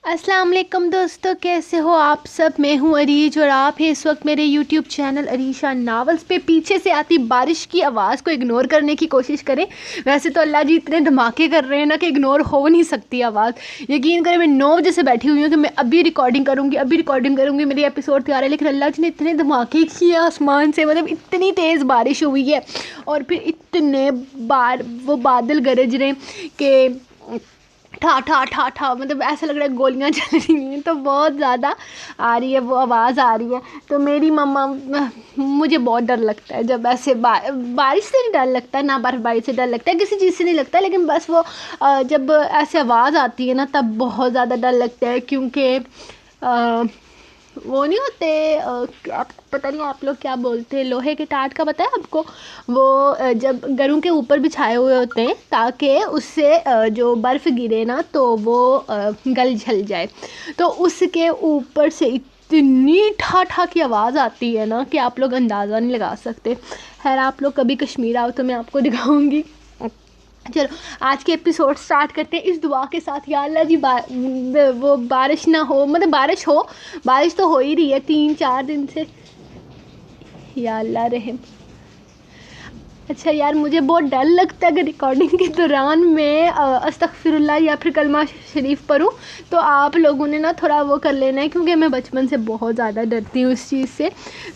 अस्सलाम वालेकुम दोस्तों, कैसे हो आप सब। मैं हूँ अरीज और आप हैं इस वक्त मेरे यूट्यूब चैनल अरीशा नावल्स पे। पीछे से आती बारिश की आवाज़ को इग्नोर करने की कोशिश करें। वैसे तो अल्लाह जी इतने धमाके कर रहे हैं ना कि इग्नोर हो नहीं सकती आवाज़। यकीन करें मैं 9 बजे से बैठी हुई हूँ कि मैं अभी रिकॉर्डिंग करूँगी मेरी एपिसोड तैयार है, लेकिन अल्लाह जी ने इतने धमाके किए आसमान से, मतलब इतनी तेज़ बारिश हुई है और फिर इतने बार वो बादल गरज रहे कि ठा ठा ठा ठा, मतलब ऐसा लग रहा है गोलियां चल रही हैं। तो बहुत ज़्यादा आ रही है वो आवाज़ आ रही है। तो मेरी मम्मा, मुझे बहुत डर लगता है जब ऐसे बारिश से नहीं डर लगता, ना बर्फबारी से डर लगता है, किसी चीज़ से नहीं लगता, लेकिन बस वो जब ऐसे आवाज़ आती है ना तब बहुत ज़्यादा डर लगता है। क्योंकि वो नहीं होते आप, पता नहीं आप लोग क्या बोलते हैं, लोहे के टाट का पता है आपको। वो जब घरों के ऊपर बिछाए हुए होते हैं ताकि उससे जो बर्फ़ गिरे ना तो वो गल जल जाए। तो उसके ऊपर से इतनी ठा ठा की आवाज़ आती है ना कि आप लोग अंदाज़ा नहीं लगा सकते। खैर आप लोग कभी कश्मीर आओ तो मैं आपको दिखाऊंगी। चलो आज के एपिसोड स्टार्ट करते हैं इस दुआ के साथ। या अल्लाह जी वो बारिश ना हो, मतलब बारिश तो हो ही रही है 3-4 दिन से। या अल्लाह रहम। अच्छा यार, मुझे बहुत डर लगता है कि रिकॉर्डिंग के दौरान मैं अस्तगफिरुल्लाह या फिर कलमा शरीफ पढूं। तो आप लोगों ने ना थोड़ा वो कर लेना है, क्योंकि मैं बचपन से बहुत ज़्यादा डरती हूँ इस चीज़ से।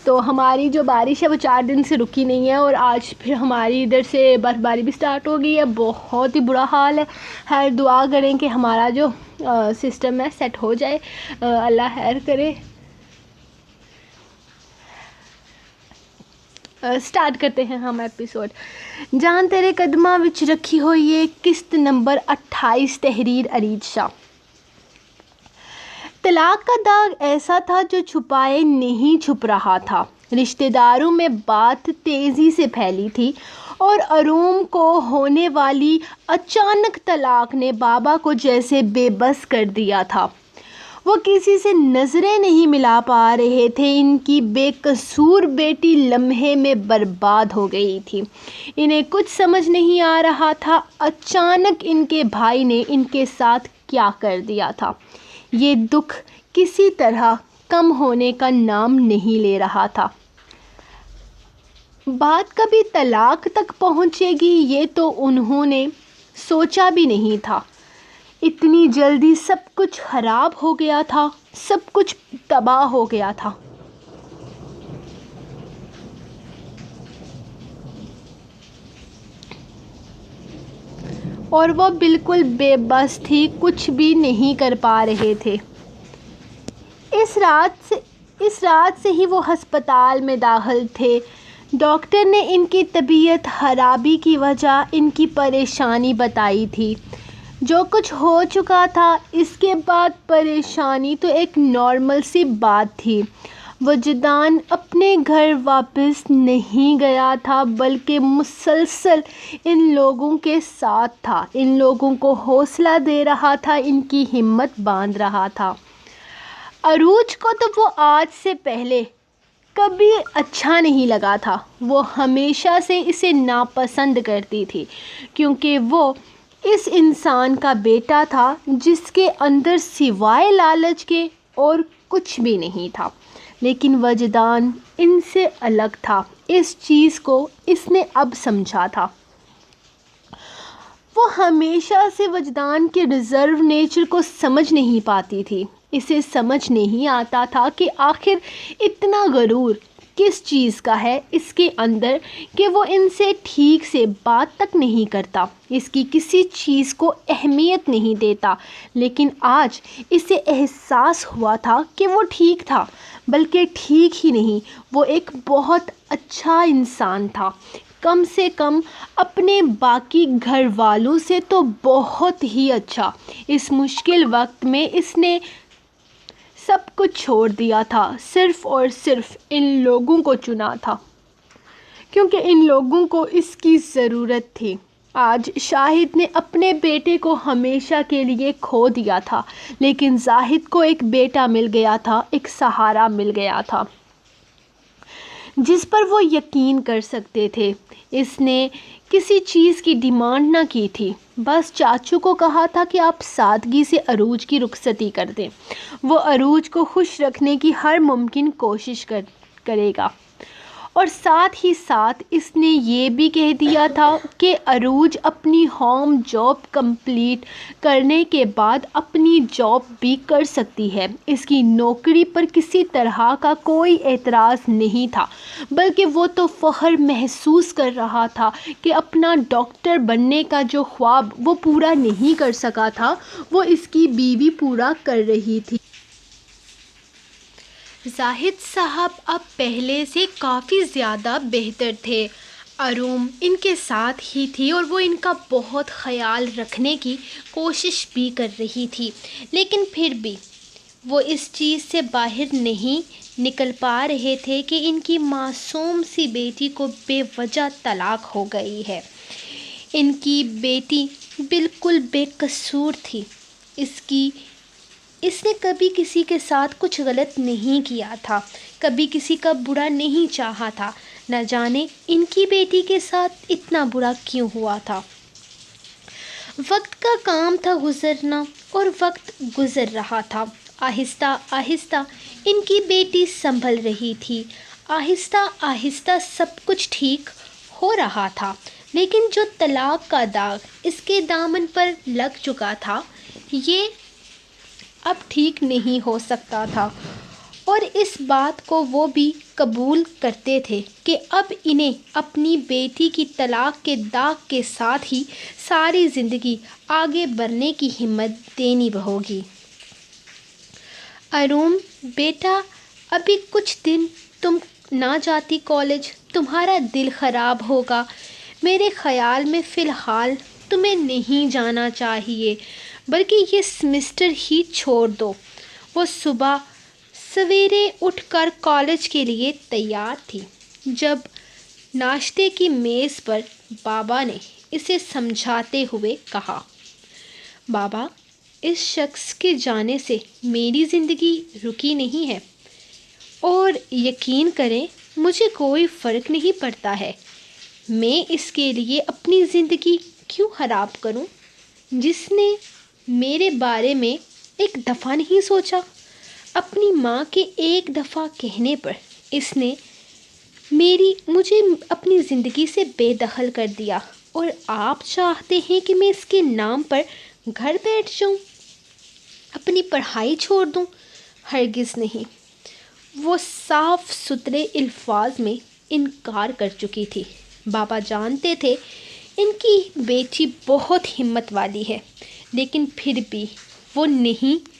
तो हमारी जो बारिश है वो 4 दिन से रुकी नहीं है और आज फिर हमारी इधर से बर्फ़बारी भी स्टार्ट हो गई है। बहुत ही बुरा हाल है। खैर दुआ करें कि हमारा जो सिस्टम है सेट हो जाए, अल्लाह खैर करे। स्टार्ट करते हैं हम एपिसोड। जान तेरे कदमां विच रखी हुई है किस्त नंबर 28 तहरीर अरीज शाह। तलाक का दाग ऐसा था जो छुपाए नहीं छुप रहा था। रिश्तेदारों में बात तेज़ी से फैली थी और अरूम को होने वाली अचानक तलाक ने बाबा को जैसे बेबस कर दिया था। वो किसी से नज़रें नहीं मिला पा रहे थे। इनकी बेकसूर बेटी लम्हे में बर्बाद हो गई थी। इन्हें कुछ समझ नहीं आ रहा था अचानक इनके भाई ने इनके साथ क्या कर दिया था। ये दुख किसी तरह कम होने का नाम नहीं ले रहा था। बात कभी तलाक तक पहुंचेगी ये तो उन्होंने सोचा भी नहीं था। इतनी जल्दी सब कुछ खराब हो गया था, सब कुछ तबाह हो गया था। और वो बिल्कुल बेबस थी, कुछ भी नहीं कर पा रहे थे। इस रात से ही वो अस्पताल में दाखिल थे। डॉक्टर ने इनकी तबीयत खराबी की वजह इनकी परेशानी बताई थी। जो कुछ हो चुका था इसके बाद परेशानी तो एक नॉर्मल सी बात थी। वजदान अपने घर वापस नहीं गया था, बल्कि मुसलसल इन लोगों के साथ था, इन लोगों को हौसला दे रहा था, इनकी हिम्मत बांध रहा था। अरूज को तो वो आज से पहले कभी अच्छा नहीं लगा था। वो हमेशा से इसे नापसंद करती थी, क्योंकि वो इस इंसान का बेटा था जिसके अंदर सिवाय लालच के और कुछ भी नहीं था। लेकिन वजदान इनसे अलग था। इस चीज़ को इसने अब समझा था। वो हमेशा से वजदान के रिज़र्व नेचर को समझ नहीं पाती थी। इसे समझ नहीं आता था कि आखिर इतना गरूर किस चीज़ का है इसके अंदर कि वो इनसे ठीक से बात तक नहीं करता, इसकी किसी चीज़ को अहमियत नहीं देता। लेकिन आज इसे एहसास हुआ था कि वो ठीक था, बल्कि ठीक ही नहीं, वो एक बहुत अच्छा इंसान था। कम से कम अपने बाकी घर वालों से तो बहुत ही अच्छा। इस मुश्किल वक्त में इसने सब कुछ छोड़ दिया था, सिर्फ़ और सिर्फ इन लोगों को चुना था, क्योंकि इन लोगों को इसकी ज़रूरत थी। आज शाहिद ने अपने बेटे को हमेशा के लिए खो दिया था, लेकिन जाहिद को एक बेटा मिल गया था, एक सहारा मिल गया था जिस पर वो यकीन कर सकते थे। इसने کسی چیز کی ڈیمانڈ نہ کی تھی، بس چاچو کو کہا تھا کہ آپ سادگی سے عروج کی رخصتی کر دیں، وہ عروج کو خوش رکھنے کی ہر ممکن کوشش کرے گا۔ اور ساتھ ہی ساتھ اس نے یہ بھی کہہ دیا تھا کہ عروج اپنی ہوم جاب کمپلیٹ کرنے کے بعد اپنی جاب بھی کر سکتی ہے۔ اس کی نوکری پر کسی طرح کا کوئی اعتراض نہیں تھا، بلکہ وہ تو فخر محسوس کر رہا تھا کہ اپنا ڈاکٹر بننے کا جو خواب وہ پورا نہیں کر سکا تھا، وہ اس کی بیوی پورا کر رہی تھی۔ زاہد صاحب اب پہلے سے کافی زیادہ بہتر تھے۔ اروم ان کے ساتھ ہی تھی اور وہ ان کا بہت خیال رکھنے کی کوشش بھی کر رہی تھی، لیکن پھر بھی وہ اس چیز سے باہر نہیں نکل پا رہے تھے کہ ان کی معصوم سی بیٹی کو بے وجہ طلاق ہو گئی ہے۔ ان کی بیٹی بالکل بے قصور تھی، اس نے کبھی کسی کے ساتھ کچھ غلط نہیں کیا تھا، کبھی کسی کا برا نہیں چاہا تھا، نہ جانے ان کی بیٹی کے ساتھ اتنا برا کیوں ہوا تھا۔ وقت کا کام تھا گزرنا اور وقت گزر رہا تھا۔ آہستہ آہستہ ان کی بیٹی سنبھل رہی تھی، آہستہ آہستہ سب کچھ ٹھیک ہو رہا تھا، لیکن جو طلاق کا داغ اس کے دامن پر لگ چکا تھا، یہ اب ٹھیک نہیں ہو سکتا تھا، اور اس بات کو وہ بھی قبول کرتے تھے کہ اب انہیں اپنی بیٹی کی طلاق کے داغ کے ساتھ ہی ساری زندگی آگے بڑھنے کی ہمت دینی ہوگی۔ اروم بیٹا، ابھی کچھ دن تم نہ جاتی کالج، تمہارا دل خراب ہوگا۔ میرے خیال میں فی الحال تمہیں نہیں جانا چاہیے، بلکہ یہ سمسٹر ہی چھوڑ دو۔ وہ صبح سویرے اٹھ کر کالج کے لیے تیار تھی، جب ناشتے کی میز پر بابا نے اسے سمجھاتے ہوئے کہا، بابا، اس شخص کے جانے سے میری زندگی رکی نہیں ہے، اور یقین کریں مجھے کوئی فرق نہیں پڑتا ہے، میں اس کے لیے اپنی زندگی کیوں خراب کروں؟ جس نے میرے بارے میں ایک دفعہ نہیں سوچا، اپنی ماں کے ایک دفعہ کہنے پر اس نے مجھے اپنی زندگی سے بے دخل کر دیا، اور آپ چاہتے ہیں کہ میں اس کے نام پر گھر بیٹھ جاؤں، اپنی پڑھائی چھوڑ دوں؟ ہرگز نہیں۔ وہ صاف ستھرے الفاظ میں انکار کر چکی تھی۔ بابا جانتے تھے ان کی بیٹی بہت ہمت والی ہے، لیکن پھر بھی وہ نہیں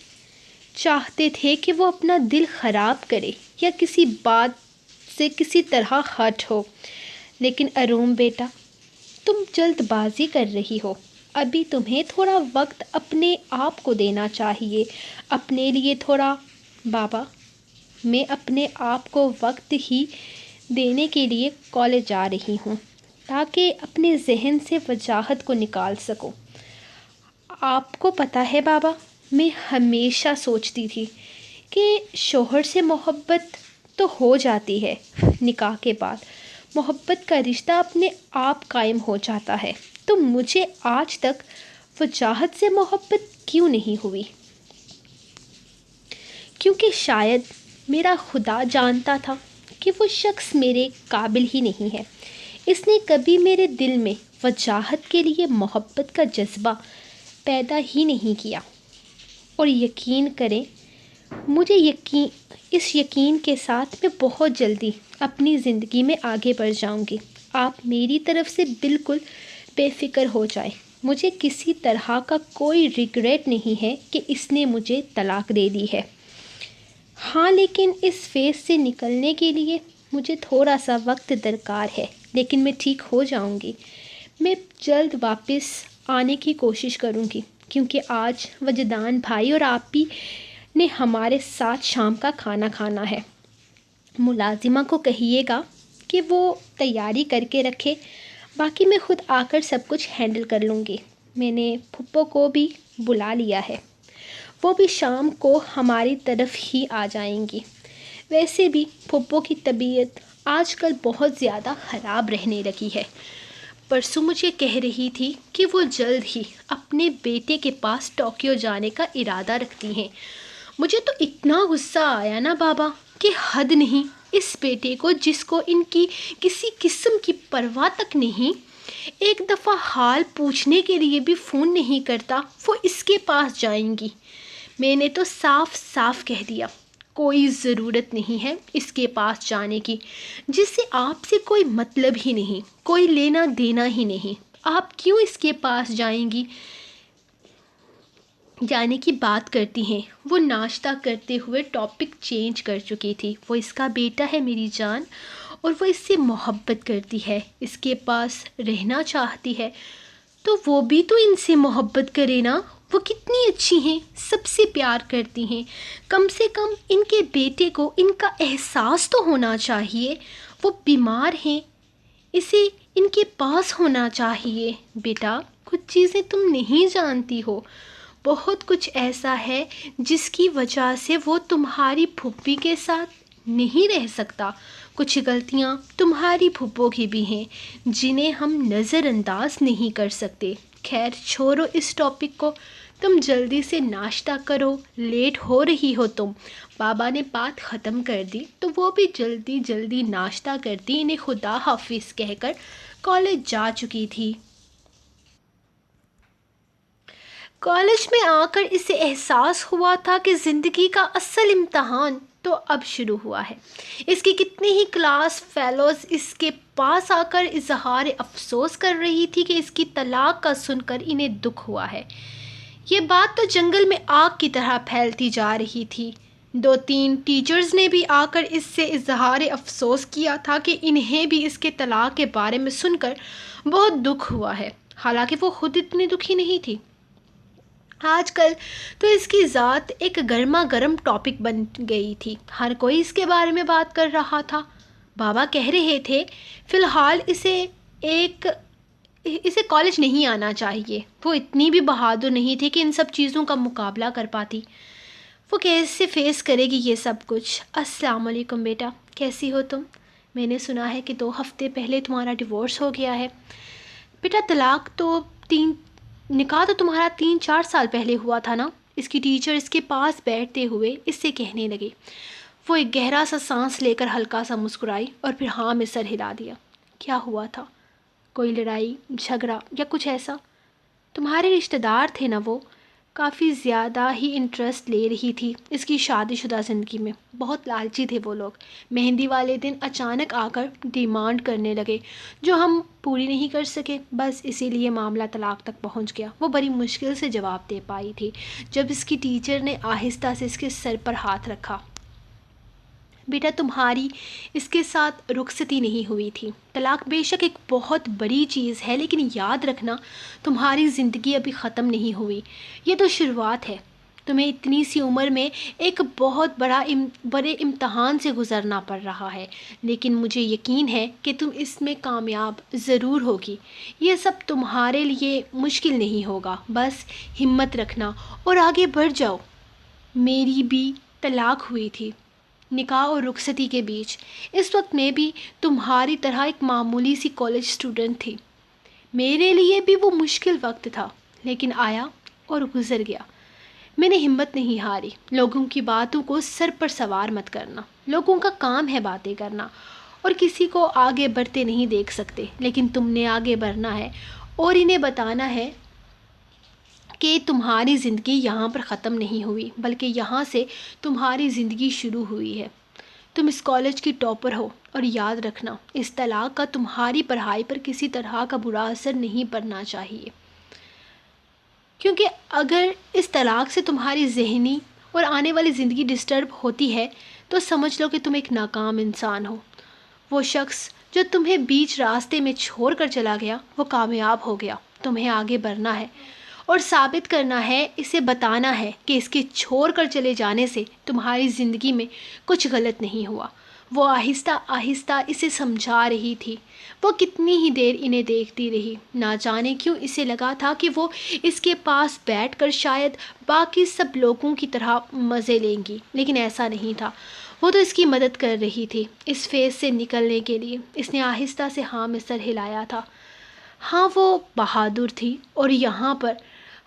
چاہتے تھے کہ وہ اپنا دل خراب کرے یا کسی بات سے کسی طرح ہرٹ ہو۔ لیکن اروم بیٹا، تم جلد بازی کر رہی ہو، ابھی تمہیں تھوڑا وقت اپنے آپ کو دینا چاہیے، اپنے لیے تھوڑا۔ بابا، میں اپنے آپ کو وقت ہی دینے کے لیے کالج جا رہی ہوں، تاکہ اپنے ذہن سے وجاہت کو نکال سکوں۔ آپ کو پتہ ہے بابا، میں ہمیشہ سوچتی تھی کہ شوہر سے محبت تو ہو جاتی ہے، نکاح کے بعد محبت کا رشتہ اپنے آپ قائم ہو جاتا ہے، تو مجھے آج تک وجاہت سے محبت کیوں نہیں ہوئی؟ کیونکہ شاید میرا خدا جانتا تھا کہ وہ شخص میرے قابل ہی نہیں ہے۔ اس نے کبھی میرے دل میں وجاہت کے لیے محبت کا جذبہ پیدا ہی نہیں کیا، اور یقین کریں، مجھے اس یقین کے ساتھ میں بہت جلدی اپنی زندگی میں آگے بڑھ جاؤں گی۔ آپ میری طرف سے بالکل بے فکر ہو جائے، مجھے کسی طرح کا کوئی ریگریٹ نہیں ہے کہ اس نے مجھے طلاق دے دی ہے۔ ہاں، لیکن اس فیز سے نکلنے کے لیے مجھے تھوڑا سا وقت درکار ہے، لیکن میں ٹھیک ہو جاؤں گی۔ میں جلد واپس آنے کی کوشش کروں گی، کیونکہ آج وجدان بھائی اور آپی نے ہمارے ساتھ شام کا کھانا کھانا ہے۔ ملازمہ کو کہیے گا کہ وہ تیاری کر کے رکھے، باقی میں خود آ کر سب کچھ ہینڈل کر لوں گی۔ میں نے پھپھو کو بھی بلا لیا ہے، وہ بھی شام کو ہماری طرف ہی آ جائیں گی۔ ویسے بھی پھپھو کی طبیعت آج کل بہت زیادہ خراب رہنے لگی ہے، परसों मुझे कह रही थी कि वो जल्द ही अपने बेटे के पास टोक्यो जाने का इरादा रखती हैं। मुझे तो इतना गुस्सा आया ना बाबा कि हद नहीं। इस बेटे को जिसको इनकी किसी किस्म की परवाह तक नहीं, एक दफ़ा हाल पूछने के लिए भी फ़ोन नहीं करता, वो इसके पास जाएंगी। मैंने तो साफ साफ कह दिया कोई ज़रूरत नहीं है इसके पास जाने की, जिससे आपसे कोई मतलब ही नहीं, कोई लेना देना ही नहीं। आप क्यों इसके पास जाएंगी जाने की बात करती हैं। वो नाश्ता करते हुए टॉपिक चेंज कर चुकी थी। वो इसका बेटा है मेरी जान, और वो इससे मोहब्बत करती है, इसके पास रहना चाहती है। तो वो भी तो इनसे मोहब्बत करे ना। वो कितनी अच्छी हैं, सबसे प्यार करती हैं। कम से कम इनके बेटे को इनका एहसास तो होना चाहिए। वो बीमार हैं, इसे इनके पास होना चाहिए। बेटा, कुछ चीज़ें तुम नहीं जानती हो। बहुत कुछ ऐसा है जिसकी वजह से वो तुम्हारी फूफी के साथ नहीं रह सकता। कुछ गलतियाँ तुम्हारी फूफो की भी हैं जिन्हें हम नज़रअंदाज नहीं कर सकते। खैर छोड़ो इस टॉपिक को, तुम जल्दी से नाश्ता करो, लेट हो रही हो तुम। बाबा ने बात ख़त्म कर दी तो वो भी जल्दी जल्दी नाश्ता करती इन्हें खुदा हाफिज़ कहकर कॉलेज जा चुकी थी। कॉलेज में आकर इसे एहसास हुआ था कि ज़िंदगी का असल इम्तहान तो अब शुरू हुआ है। इसकी कितने ही क्लास फेलोज़ इसके पास आकर इजहार अफसोस कर रही थी कि इसकी तलाक का सुनकर इन्हें दुख हुआ है। ये बात तो जंगल में आग की तरह फैलती जा रही थी। 2-3 टीचर्स ने भी आकर इससे इजहार अफसोस किया था कि इन्हें भी इसके तलाक के बारे में सुनकर बहुत दुख हुआ है। हालांकि वो खुद इतनी दुखी नहीं थी। आजकल तो इसकी ज़ात एक गर्मा गर्म टॉपिक बन गई थी। हर कोई इसके बारे में बात कर रहा था। बाबा कह रहे थे फ़िलहाल इसे कॉलेज नहीं आना चाहिए। वो इतनी भी बहादुर नहीं थी कि इन सब चीज़ों का मुकाबला कर पाती। वो कैसे फेस करेगी ये सब कुछ। अस्सलाम वालेकुम बेटा, कैसी हो तुम? मैंने सुना है कि 2 हफ्ते पहले तुम्हारा डिवोर्स हो गया है। बेटा निकाह तो तुम्हारा 3-4 साल पहले हुआ था ना। इसकी टीचर इसके पास बैठते हुए इससे कहने लगे। वो एक गहरा सा सांस लेकर हल्का सा मुस्कुराई और फिर हाँ में सर हिला दिया। क्या हुआ था? कोई लड़ाई झगड़ा या कुछ ऐसा? तुम्हारे रिश्तेदार थे ना, वो काफ़ी ज़्यादा ही इंटरेस्ट ले रही थी इसकी शादीशुदा ज़िंदगी में। बहुत लालची थे वो लोग। मेहंदी वाले दिन अचानक आकर डिमांड करने लगे जो हम पूरी नहीं कर सके। बस इसीलिए मामला तलाक तक पहुंच गया। वो बड़ी मुश्किल से जवाब दे पाई थी जब इसकी टीचर ने आहिस्ता से इसके सर पर हाथ रखा। बेटा, तुम्हारी इसके साथ रुखसती नहीं हुई थी। तलाक बेशक एक बहुत बड़ी चीज़ है, लेकिन याद रखना तुम्हारी ज़िंदगी अभी ख़त्म नहीं हुई। ये तो शुरुआत है। तुम्हें इतनी सी उम्र में एक बहुत बड़े इम्तहान से गुज़रना पड़ रहा है, लेकिन मुझे यकीन है कि तुम इसमें कामयाब ज़रूर होगी। ये सब तुम्हारे लिए मुश्किल नहीं होगा। बस हिम्मत रखना और आगे बढ़ जाओ। मेरी भी तलाक हुई थी निकाह और रुखसती के बीच। इस वक्त मैं भी तुम्हारी तरह एक मामूली सी कॉलेज स्टूडेंट थी। मेरे लिए भी वो मुश्किल वक्त था, लेकिन आया और गुज़र गया। मैंने हिम्मत नहीं हारी। लोगों की बातों को सर पर सवार मत करना। लोगों का काम है बातें करना और किसी को आगे बढ़ते नहीं देख सकते, लेकिन तुमने आगे बढ़ना है और इन्हें बताना है कि तुम्हारी ज़िंदगी यहाँ पर ख़त्म नहीं हुई, बल्कि यहाँ से तुम्हारी ज़िंदगी शुरू हुई है। तुम इस कॉलेज की टॉपर हो और याद रखना इस तलाक का तुम्हारी पढ़ाई पर किसी तरह का बुरा असर नहीं पड़ना चाहिए, क्योंकि अगर इस तलाक से तुम्हारी ज़हनी और आने वाली ज़िंदगी डिस्टर्ब होती है तो समझ लो कि तुम एक नाकाम इंसान हो। वो शख्स जो तुम्हें बीच रास्ते में छोड़ कर चला गया वो कामयाब हो गया। तुम्हें आगे बढ़ना है और साबित करना है, इसे बताना है कि इसके छोड़ कर चले जाने से तुम्हारी ज़िंदगी में कुछ गलत नहीं हुआ। वो आहिस्ता आहिस्ता इसे समझा रही थी। वो कितनी ही देर इन्हें देखती रही। ना जाने क्यों इसे लगा था कि वो इसके पास बैठकर शायद बाकी सब लोगों की तरह मज़े लेंगी, लेकिन ऐसा नहीं था। वो तो इसकी मदद कर रही थी इस फेज़ से निकलने के लिए। इसने आहिस्ता से हाँ में सर हिलाया था। ہاں وہ بہادر تھی اور یہاں پر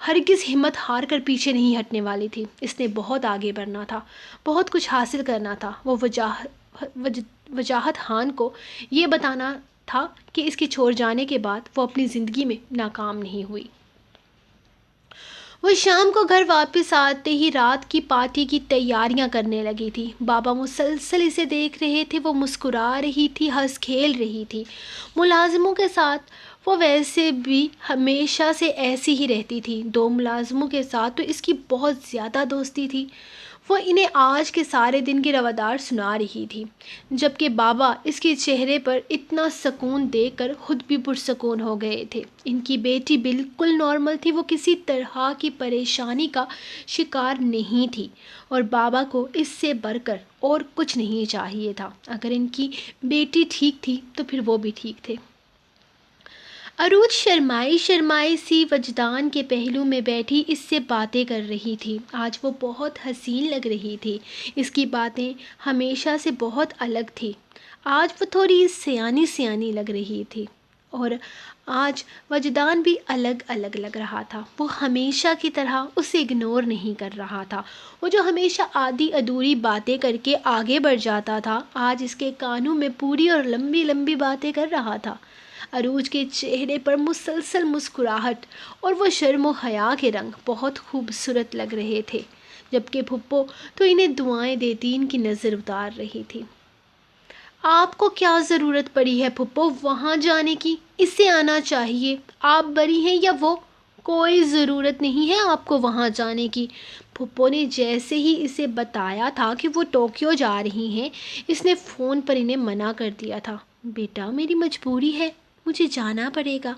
ہرگز ہمت ہار کر پیچھے نہیں ہٹنے والی تھی. اس نے بہت آگے بڑھنا تھا، بہت کچھ حاصل کرنا تھا. وہ وجاہت خان کو یہ بتانا تھا کہ اس کے چھوڑ جانے کے بعد وہ اپنی زندگی میں ناکام نہیں ہوئی. وہ شام کو گھر واپس آتے ہی رات کی پارٹی کی تیاریاں کرنے لگی تھی. بابا مسلسل اسے دیکھ رہے تھے. وہ مسکرا رہی تھی، ہنس کھیل رہی تھی. ملازموں کے ساتھ وہ ویسے بھی ہمیشہ سے ایسی ہی رہتی تھی. 2 ملازموں کے ساتھ تو اس کی بہت زیادہ دوستی تھی. وہ انہیں آج کے سارے دن کی روادار سنا رہی تھی، جبکہ بابا اس کے چہرے پر اتنا سکون دیکھ کر خود بھی پرسکون ہو گئے تھے. ان کی بیٹی بالکل نارمل تھی. وہ کسی طرح کی پریشانی کا شکار نہیں تھی اور بابا کو اس سے بڑھ کر اور کچھ نہیں چاہیے تھا. اگر ان کی بیٹی ٹھیک تھی تو پھر وہ بھی ٹھیک تھے. عروج شرمائی سی وجدان کے پہلو میں بیٹھی اس سے باتیں کر رہی تھی. آج وہ بہت حسین لگ رہی تھی. اس کی باتیں ہمیشہ سے بہت الگ تھی. آج وہ تھوڑی سیانی لگ رہی تھی اور آج وجدان بھی الگ لگ رہا تھا. وہ ہمیشہ کی طرح اسے اگنور نہیں کر رہا تھا. وہ جو ہمیشہ آدھی ادھوری باتیں کر کے آگے بڑھ جاتا تھا، آج اس کے کانوں میں پوری اور لمبی باتیں کر رہا تھا. عروج کے چہرے پر مسلسل مسکراہٹ اور وہ شرم و حیا کے رنگ بہت خوبصورت لگ رہے تھے، جبکہ پھپھو تو انہیں دعائیں دیتی ان کی نظر اتار رہی تھی. آپ کو کیا ضرورت پڑی ہے پھپھو وہاں جانے کی؟ اس سے آنا چاہیے. آپ بری ہیں یا وہ؟ کوئی ضرورت نہیں ہے آپ کو وہاں جانے کی. پھپھو نے جیسے ہی اسے بتایا تھا کہ وہ ٹوکیو جا رہی ہیں، اس نے فون پر انہیں منع کر دیا تھا. بیٹا میری مجبوری ہے، مجھے جانا پڑے گا.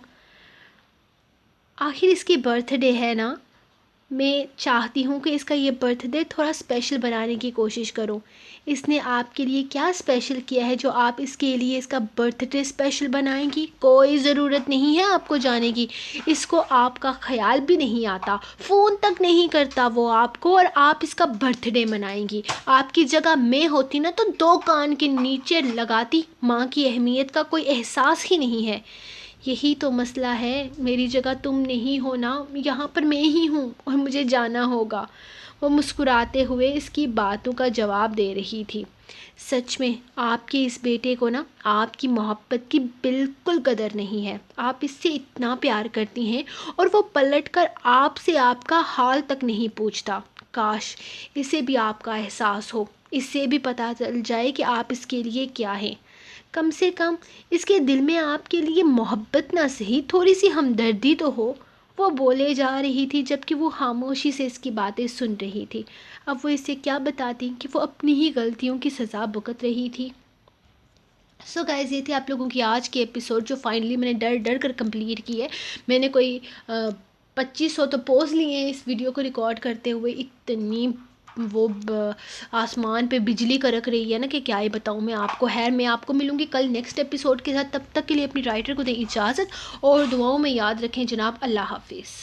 آخر اس کی برتھ ڈے ہے نا، میں چاہتی ہوں کہ اس کا یہ برتھ ڈے تھوڑا اسپیشل بنانے کی کوشش کروں. اس نے آپ کے لیے کیا اسپیشل کیا ہے جو آپ اس کے لیے اس کا برتھ ڈے اسپیشل بنائیں گی؟ کوئی ضرورت نہیں ہے آپ کو جانے کی. اس کو آپ کا خیال بھی نہیں آتا، فون تک نہیں کرتا وہ آپ کو، اور آپ اس کا برتھ ڈے منائیں گی. آپ کی جگہ میں ہوتی نا تو 2 کان کے نیچے لگاتی. ماں کی اہمیت کا کوئی احساس ہی نہیں ہے. یہی تو مسئلہ ہے، میری جگہ تم نہیں ہو نا، یہاں پر میں ہی ہوں اور مجھے جانا ہوگا. وہ مسکراتے ہوئے اس کی باتوں کا جواب دے رہی تھی. سچ میں آپ کے اس بیٹے کو نا آپ کی محبت کی بالکل قدر نہیں ہے. آپ اس سے اتنا پیار کرتی ہیں اور وہ پلٹ کر آپ سے آپ کا حال تک نہیں پوچھتا. کاش اسے بھی آپ کا احساس ہو، اس سے بھی پتہ چل جائے کہ آپ اس کے لیے کیا ہیں. کم سے کم اس کے دل میں آپ کے لیے محبت نہ صحیح تھوڑی سی ہمدردی تو ہو. وہ بولے جا رہی تھی جبکہ وہ خاموشی سے اس کی باتیں سن رہی تھی. اب وہ اسے کیا بتاتی کہ وہ اپنی ہی غلطیوں کی سزا بھگت رہی تھی. سو گائز، یہ تھی آپ لوگوں کی آج کی ایپیسوڈ جو فائنلی میں نے ڈر کر کمپلیٹ کی ہے. میں نے کوئی 2500 تو پوز لیے ہیں اس ویڈیو کو ریکارڈ کرتے ہوئے. اتنی وہ آسمان پہ بجلی کڑک رہی ہے نا کہ کیا ہی بتاؤں میں آپ کو. میں آپ کو ملوں گی کل نیکسٹ ایپیسوڈ کے ساتھ. تب تک کے لیے اپنی رائٹر کو دیں اجازت اور دعاؤں میں یاد رکھیں جناب. اللہ حافظ.